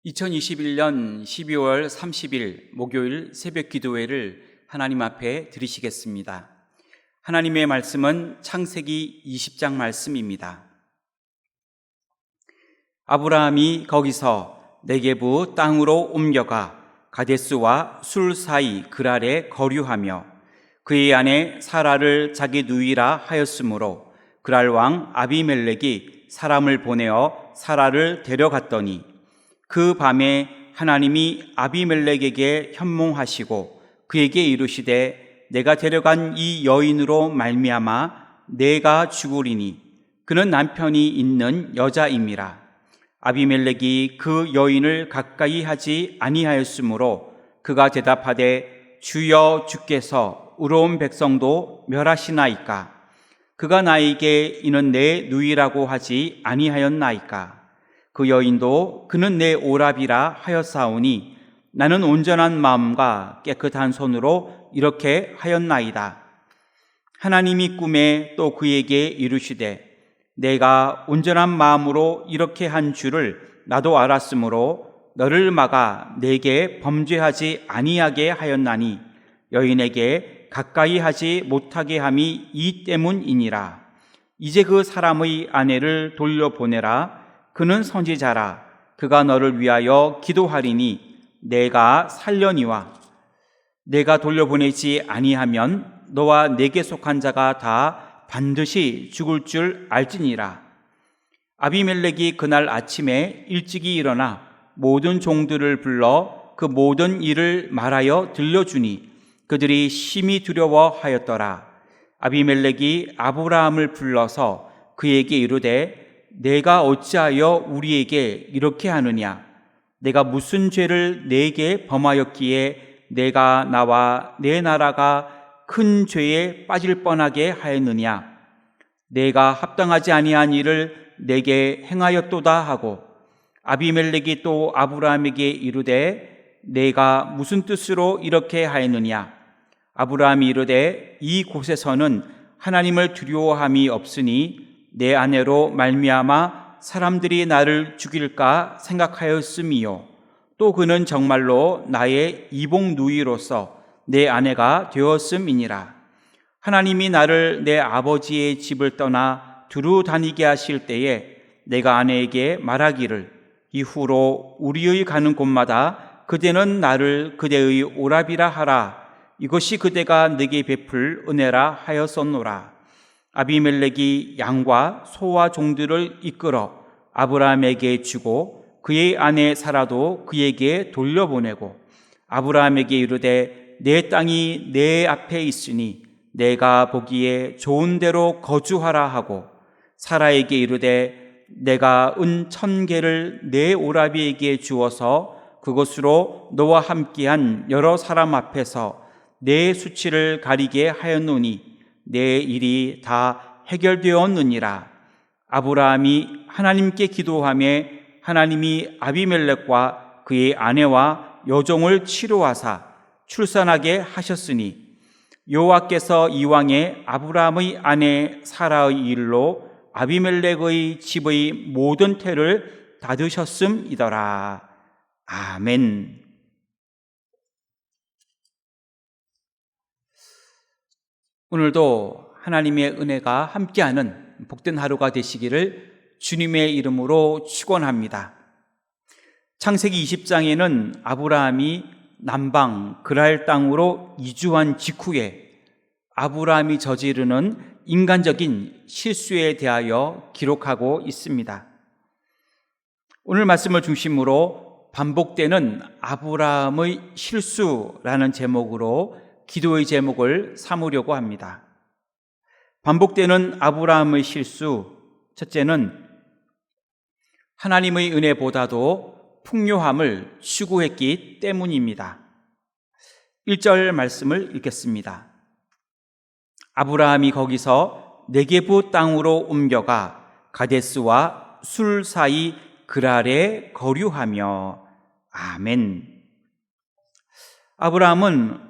2021년 12월 30일 목요일 새벽 기도회를 하나님 앞에 드리시겠습니다. 하나님의 말씀은 창세기 20장 말씀입니다. 아브라함이 거기서 네게부 땅으로 옮겨가 가데스와 술 사이 그랄에 거류하며 그의 아내 사라를 자기 누이라 하였으므로 그랄 왕 아비멜렉이 사람을 보내어 사라를 데려갔더니 그 밤에 하나님이 아비멜렉에게 현몽하시고 그에게 이르시되 내가 데려간 이 여인으로 말미암아 내가 죽으리니 그는 남편이 있는 여자임이라. 아비멜렉이 그 여인을 가까이 하지 아니하였으므로 그가 대답하되 주여 주께서 의로운 백성도 멸하시나이까. 그가 나에게 이는 내 누이라고 하지 아니하였나이까. 그 여인도 그는 내 오랍이라 하였사오니 나는 온전한 마음과 깨끗한 손으로 이렇게 하였나이다. 하나님이 꿈에 또 그에게 이르시되 내가 온전한 마음으로 이렇게 한 줄을 나도 알았으므로 너를 막아 내게 범죄하지 아니하게 하였나니 여인에게 가까이 하지 못하게 함이 이 때문이니라. 이제 그 사람의 아내를 돌려보내라. 그는 선지자라. 그가 너를 위하여 기도하리니 내가 살려니와 내가 돌려보내지 아니하면 너와 내게 속한 자가 다 반드시 죽을 줄 알지니라. 아비멜렉이 그날 아침에 일찍이 일어나 모든 종들을 불러 그 모든 일을 말하여 들려주니 그들이 심히 두려워하였더라. 아비멜렉이 아브라함을 불러서 그에게 이르되 내가 어찌하여 우리에게 이렇게 하느냐? 내가 무슨 죄를 내게 범하였기에 내가 나와 내 나라가 큰 죄에 빠질 뻔하게 하였느냐? 내가 합당하지 아니한 일을 내게 행하였도다 하고 아비멜렉이 또 아브라함에게 이르되 내가 무슨 뜻으로 이렇게 하였느냐? 아브라함이 이르되 이 곳에서는 하나님을 두려워함이 없으니 내 아내로 말미암아 사람들이 나를 죽일까 생각하였음이요 또 그는 정말로 나의 이복 누이로서 내 아내가 되었음이니라. 하나님이 나를 내 아버지의 집을 떠나 두루 다니게 하실 때에 내가 아내에게 말하기를 이후로 우리의 가는 곳마다 그대는 나를 그대의 오랍이라 하라. 이것이 그대가 내게 베풀 은혜라 하였었노라. 아비멜렉이 양과 소와 종들을 이끌어 아브라함에게 주고 그의 아내 사라도 그에게 돌려보내고 아브라함에게 이르되 내 땅이 내 앞에 있으니 내가 보기에 좋은 데로 거주하라 하고 사라에게 이르되 내가 은 1000개를 내 오라비에게 주어서 그것으로 너와 함께한 여러 사람 앞에서 내 수치를 가리게 하였노니 내 일이 다 해결되었느니라. 아브라함이 하나님께 기도하며 하나님이 아비멜렉과 그의 아내와 여종을 치료하사 출산하게 하셨으니 여호와께서 이왕에 아브라함의 아내 사라의 일로 아비멜렉의 집의 모든 태를 닫으셨음이더라. 아멘. 오늘도 하나님의 은혜가 함께하는 복된 하루가 되시기를 주님의 이름으로 축원합니다. 창세기 20장에는 아브라함이 남방 그랄 땅으로 이주한 직후에 아브라함이 저지르는 인간적인 실수에 대하여 기록하고 있습니다. 오늘 말씀을 중심으로 반복되는 아브라함의 실수라는 제목으로 기도의 제목을 삼으려고 합니다. 반복되는 아브라함의 실수, 첫째는 하나님의 은혜보다도 풍요함을 추구했기 때문입니다. 1절 말씀을 읽겠습니다. 아브라함이 거기서 네게부 땅으로 옮겨가 가데스와 술 사이 그랄에 거류하며 아멘. 아브라함은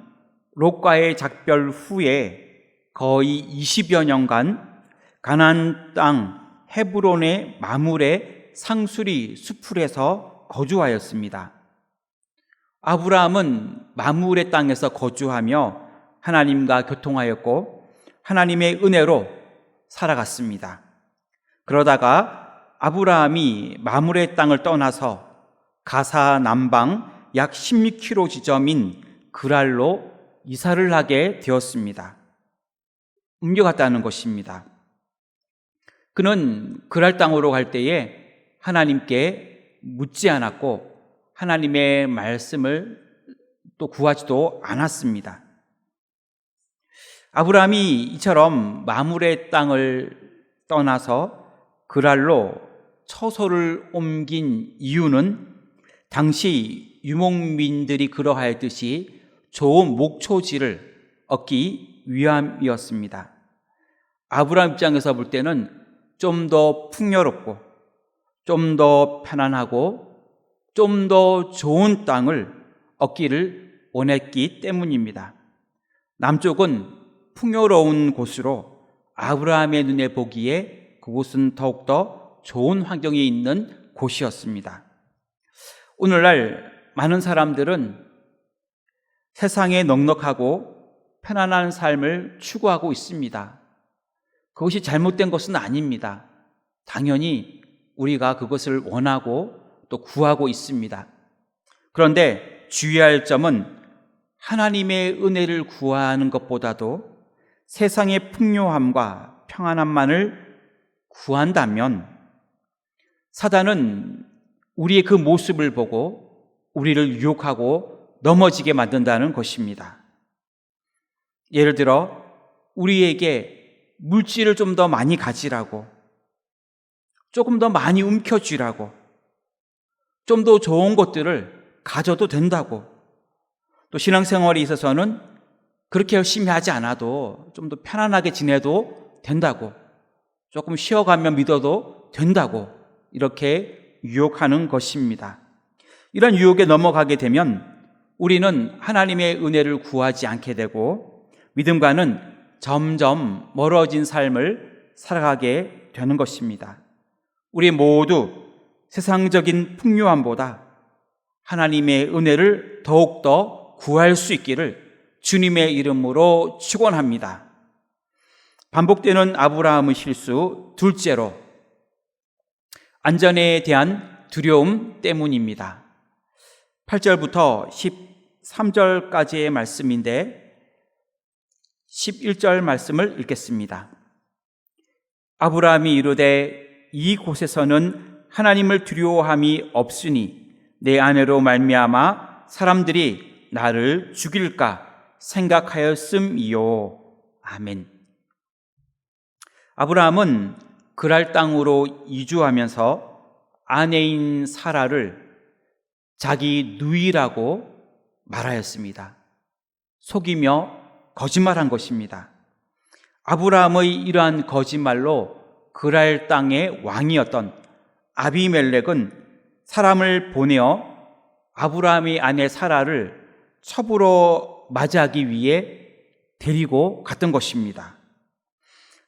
롯과의 작별 후에 거의 20여 년간 가나안 땅 헤브론의 마물의 상수리 수풀에서 거주하였습니다. 아브라함은 마므레 땅에서 거주하며 하나님과 교통하였고 하나님의 은혜로 살아갔습니다. 그러다가 아브라함이 마므레 땅을 떠나서 가사 남방 약 16km 지점인 그랄로 이사를 하게 되었습니다. 옮겨갔다는 것입니다. 그는 그랄 땅으로 갈 때에 하나님께 묻지 않았고 하나님의 말씀을 또 구하지도 않았습니다. 아브라함이 이처럼 마므레 땅을 떠나서 그랄로 처소를 옮긴 이유는 당시 유목민들이 그러하였듯이 좋은 목초지를 얻기 위함이었습니다. 아브라함 입장에서 볼 때는 좀 더 풍요롭고 좀 더 편안하고 좀 더 좋은 땅을 얻기를 원했기 때문입니다. 남쪽은 풍요로운 곳으로 아브라함의 눈에 보기에 그곳은 더욱더 좋은 환경이 있는 곳이었습니다. 오늘날 많은 사람들은 세상에 넉넉하고 편안한 삶을 추구하고 있습니다. 그것이 잘못된 것은 아닙니다. 당연히 우리가 그것을 원하고 또 구하고 있습니다. 그런데 주의할 점은 하나님의 은혜를 구하는 것보다도 세상의 풍요함과 평안함만을 구한다면 사단은 우리의 그 모습을 보고 우리를 유혹하고 넘어지게 만든다는 것입니다. 예를 들어 우리에게 물질을 좀 더 많이 가지라고, 조금 더 많이 움켜쥐라고, 좀 더 좋은 것들을 가져도 된다고, 또 신앙생활에 있어서는 그렇게 열심히 하지 않아도 좀 더 편안하게 지내도 된다고, 조금 쉬어가며 믿어도 된다고 이렇게 유혹하는 것입니다. 이런 유혹에 넘어가게 되면 우리는 하나님의 은혜를 구하지 않게 되고 믿음과는 점점 멀어진 삶을 살아가게 되는 것입니다. 우리 모두 세상적인 풍요함보다 하나님의 은혜를 더욱더 구할 수 있기를 주님의 이름으로 축원합니다. 반복되는 아브라함의 실수, 둘째로 안전에 대한 두려움 때문입니다. 8절부터 13절까지의 말씀인데 11절 말씀을 읽겠습니다. 아브라함이 이르되 이곳에서는 하나님을 두려워함이 없으니 내 아내로 말미암아 사람들이 나를 죽일까 생각하였음이요. 아멘. 아브라함은 그랄 땅으로 이주하면서 아내인 사라를 자기 누이라고 말하였습니다. 속이며 거짓말한 것입니다. 아브라함의 이러한 거짓말로 그랄 땅의 왕이었던 아비멜렉은 사람을 보내어 아브라함의 아내 사라를 첩으로 맞이하기 위해 데리고 갔던 것입니다.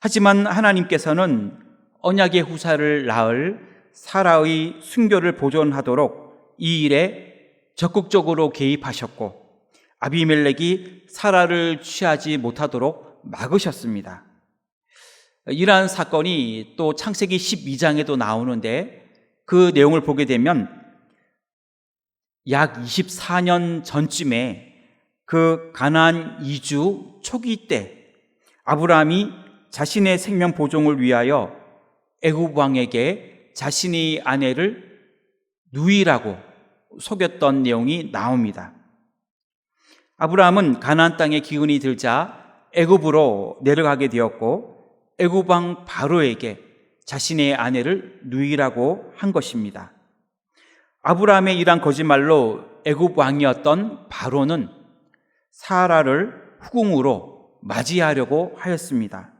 하지만 하나님께서는 언약의 후사를 낳을 사라의 순교를 보존하도록 이 일에 적극적으로 개입하셨고 아비멜렉이 사라를 취하지 못하도록 막으셨습니다. 이러한 사건이 또 창세기 12장에도 나오는데 그 내용을 보게 되면 약 24년 전쯤에 그 가나안 이주 초기 때 아브라함이 자신의 생명 보존을 위하여 애굽 왕에게 자신의 아내를 누이라고 속였던 내용이 나옵니다. 아브라함은 가나안 땅에 기근이 들자 애굽으로 내려가게 되었고 애굽 왕 바로에게 자신의 아내를 누이라고 한 것입니다. 아브라함의 이러한 거짓말로 애굽 왕이었던 바로는 사라를 후궁으로 맞이하려고 하였습니다.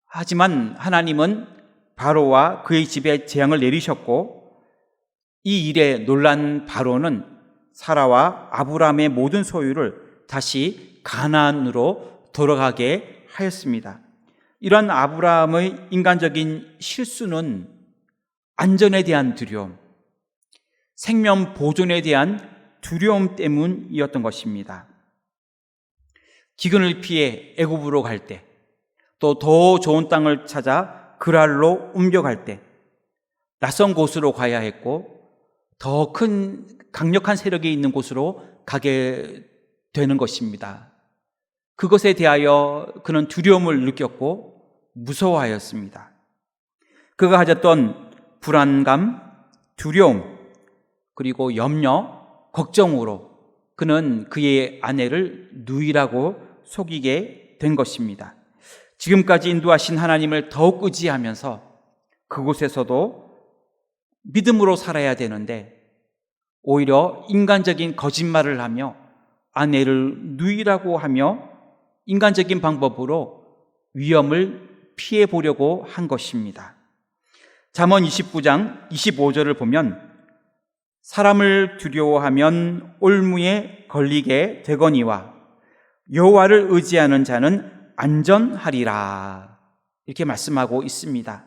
하지만 하나님은 바로와 그의 집에 재앙을 내리셨고 이 일에 놀란 바로는 사라와 아브라함의 모든 소유를 다시 가나안으로 돌아가게 하였습니다. 이러한 아브라함의 인간적인 실수는 안전에 대한 두려움, 생명 보존에 대한 두려움 때문이었던 것입니다. 기근을 피해 애굽으로 갈 때, 또 더 좋은 땅을 찾아 그랄로 옮겨갈 때 낯선 곳으로 가야 했고 더 큰 강력한 세력이 있는 곳으로 가게 되는 것입니다. 그것에 대하여 그는 두려움을 느꼈고 무서워하였습니다. 그가 가졌던 불안감, 두려움, 그리고 염려, 걱정으로 그는 그의 아내를 누이라고 속이게 된 것입니다. 지금까지 인도하신 하나님을 더욱 의지하면서 그곳에서도 믿음으로 살아야 되는데 오히려 인간적인 거짓말을 하며 아내를 누이라고 하며 인간적인 방법으로 위험을 피해 보려고 한 것입니다. 잠언 29장 25절을 보면 사람을 두려워하면 올무에 걸리게 되거니와 여호와를 의지하는 자는 안전하리라, 이렇게 말씀하고 있습니다.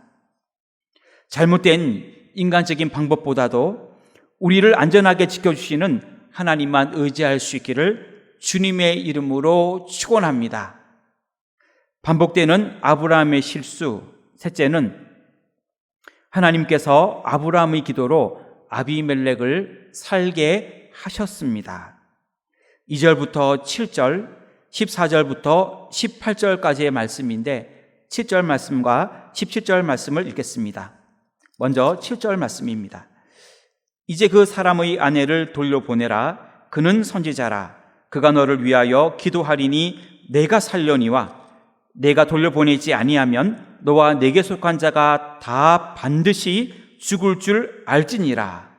잘못된 인간적인 방법보다도 우리를 안전하게 지켜주시는 하나님만 의지할 수 있기를 주님의 이름으로 축원합니다. 반복되는 아브라함의 실수, 셋째는 하나님께서 아브라함의 기도로 아비멜렉을 살게 하셨습니다. 2절부터 7절, 14절부터 18절까지의 말씀인데 7절 말씀과 17절 말씀을 읽겠습니다. 먼저 7절 말씀입니다. 이제 그 사람의 아내를 돌려보내라. 그는 선지자라. 그가 너를 위하여 기도하리니 내가 살려니와 내가 돌려보내지 아니하면 너와 내게 속한 자가 다 반드시 죽을 줄 알지니라.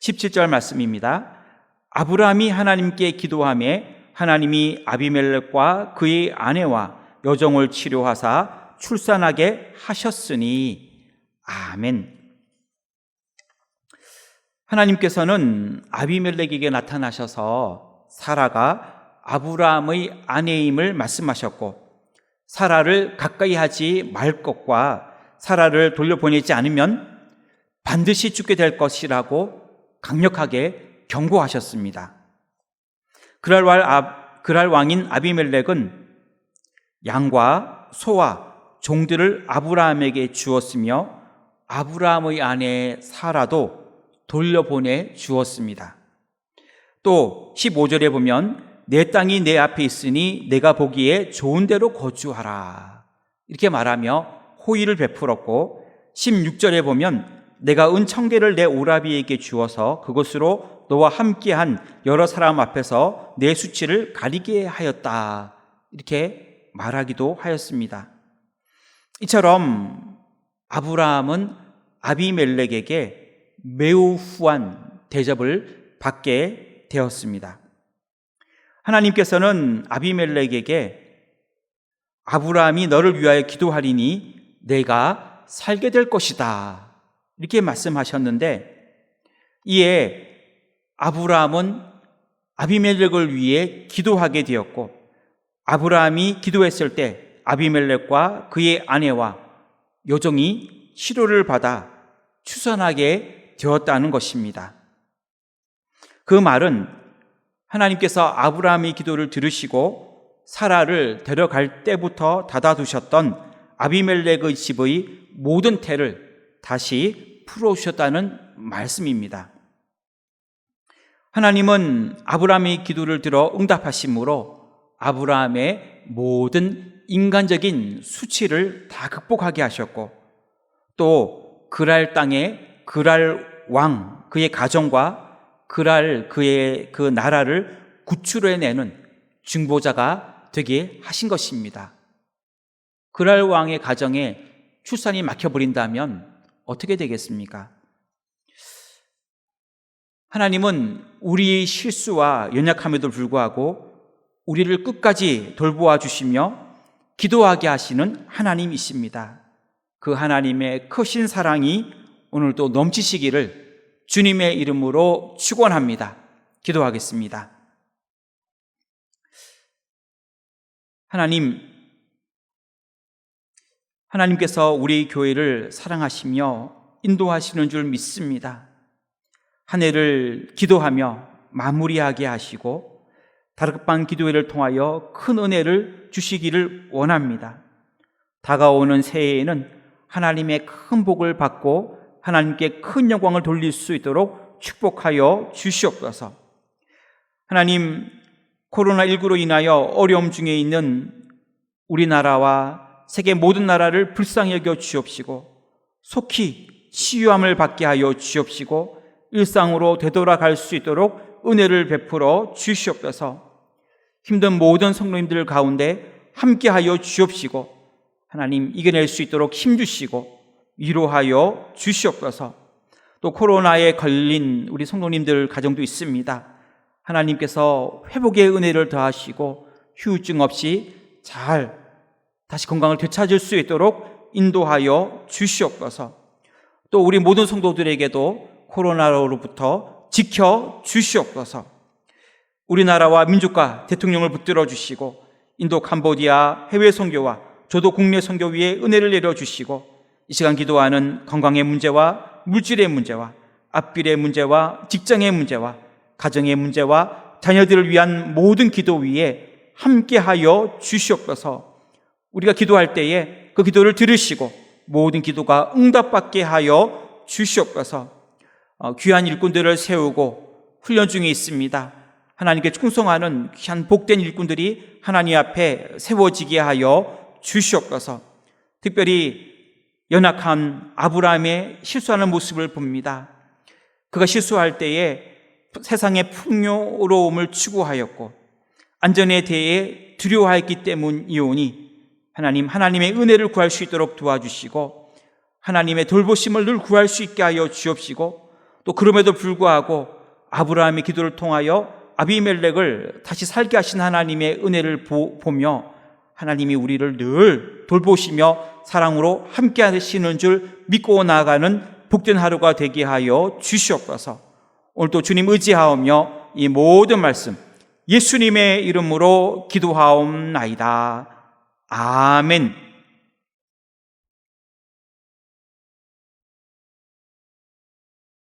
17절 말씀입니다. 아브라함이 하나님께 기도하매 하나님이 아비멜렉과 그의 아내와 여종을 치료하사 출산하게 하셨으니 아멘. 하나님께서는 아비멜렉에게 나타나셔서 사라가 아브라함의 아내임을 말씀하셨고 사라를 가까이 하지 말 것과 사라를 돌려보내지 않으면 반드시 죽게 될 것이라고 강력하게 경고하셨습니다. 그랄 왕인 아비멜렉은 양과 소와 종들을 아브라함에게 주었으며 아브라함의 아내 사라도 돌려보내 주었습니다. 또 15절에 보면 내 땅이 내 앞에 있으니 내가 보기에 좋은 데로 거주하라, 이렇게 말하며 호의를 베풀었고 16절에 보면 내가 은청계를 내 오라비에게 주어서 그것으로 너와 함께한 여러 사람 앞에서 내 수치를 가리게 하였다, 이렇게 말하기도 하였습니다. 이처럼 아브라함은 아비멜렉에게 매우 후한 대접을 받게 되었습니다. 하나님께서는 아비멜렉에게 아브라함이 너를 위하여 기도하리니 내가 살게 될 것이다, 이렇게 말씀하셨는데 이에 아브라함은 아비멜렉을 위해 기도하게 되었고 아브라함이 기도했을 때 아비멜렉과 그의 아내와 여종이 치료를 받아 출산하게 되었다는 것입니다. 그 말은 하나님께서 아브라함의 기도를 들으시고 사라를 데려갈 때부터 닫아두셨던 아비멜렉의 집의 모든 태를 다시 풀어주셨다는 말씀입니다. 하나님은 아브라함의 기도를 들어 응답하심으로 아브라함의 모든 인간적인 수치를 다 극복하게 하셨고 또 그랄 땅에 그랄 왕 그의 가정과 그랄 그의 그 나라를 구출해내는 중보자가 되게 하신 것입니다. 그랄 왕의 가정에 출산이 막혀버린다면 어떻게 되겠습니까? 하나님은 우리의 실수와 연약함에도 불구하고 우리를 끝까지 돌보아 주시며 기도하게 하시는 하나님이십니다. 그 하나님의 크신 사랑이 오늘도 넘치시기를 주님의 이름으로 축원합니다. 기도하겠습니다. 하나님께서 우리 교회를 사랑하시며 인도하시는 줄 믿습니다. 한 해를 기도하며 마무리하게 하시고 다락방 기도회를 통하여 큰 은혜를 주시기를 원합니다. 다가오는 새해에는 하나님의 큰 복을 받고 하나님께 큰 영광을 돌릴 수 있도록 축복하여 주시옵소서. 하나님, 코로나19로 인하여 어려움 중에 있는 우리나라와 세계 모든 나라를 불쌍히 여겨 주옵시고 속히 치유함을 받게 하여 주옵시고 일상으로 되돌아갈 수 있도록 은혜를 베풀어 주시옵소서. 힘든 모든 성도님들 가운데 함께하여 주옵시고 하나님 이겨낼 수 있도록 힘주시고 위로하여 주시옵소서. 또 코로나에 걸린 우리 성도님들 가정도 있습니다. 하나님께서 회복의 은혜를 더하시고 후유증 없이 잘 다시 건강을 되찾을 수 있도록 인도하여 주시옵소서. 또 우리 모든 성도들에게도 코로나로부터 지켜 주시옵소서. 우리나라와 민족과 대통령을 붙들어 주시고 인도 캄보디아 해외 선교와 저도 국내 선교 위에 은혜를 내려 주시고 이 시간 기도하는 건강의 문제와 물질의 문제와 앞길의 문제와 직장의 문제와 가정의 문제와 자녀들을 위한 모든 기도 위에 함께하여 주시옵소서. 우리가 기도할 때에 그 기도를 들으시고 모든 기도가 응답받게 하여 주시옵소서. 귀한 일꾼들을 세우고 훈련 중에 있습니다. 하나님께 충성하는 귀한 복된 일꾼들이 하나님 앞에 세워지게 하여 주시옵소서. 특별히 연약한 아브라함의 실수하는 모습을 봅니다. 그가 실수할 때에 세상의 풍요로움을 추구하였고 안전에 대해 두려워했기 때문이오니 하나님의 은혜를 구할 수 있도록 도와주시고 하나님의 돌보심을 늘 구할 수 있게 하여 주옵시고 또 그럼에도 불구하고 아브라함의 기도를 통하여 아비멜렉을 다시 살게 하신 하나님의 은혜를 보며 하나님이 우리를 늘 돌보시며 사랑으로 함께 하시는 줄 믿고 나아가는 복된 하루가 되게 하여 주시옵소서. 오늘도 주님 의지하오며 이 모든 말씀 예수님의 이름으로 기도하옵나이다. 아멘.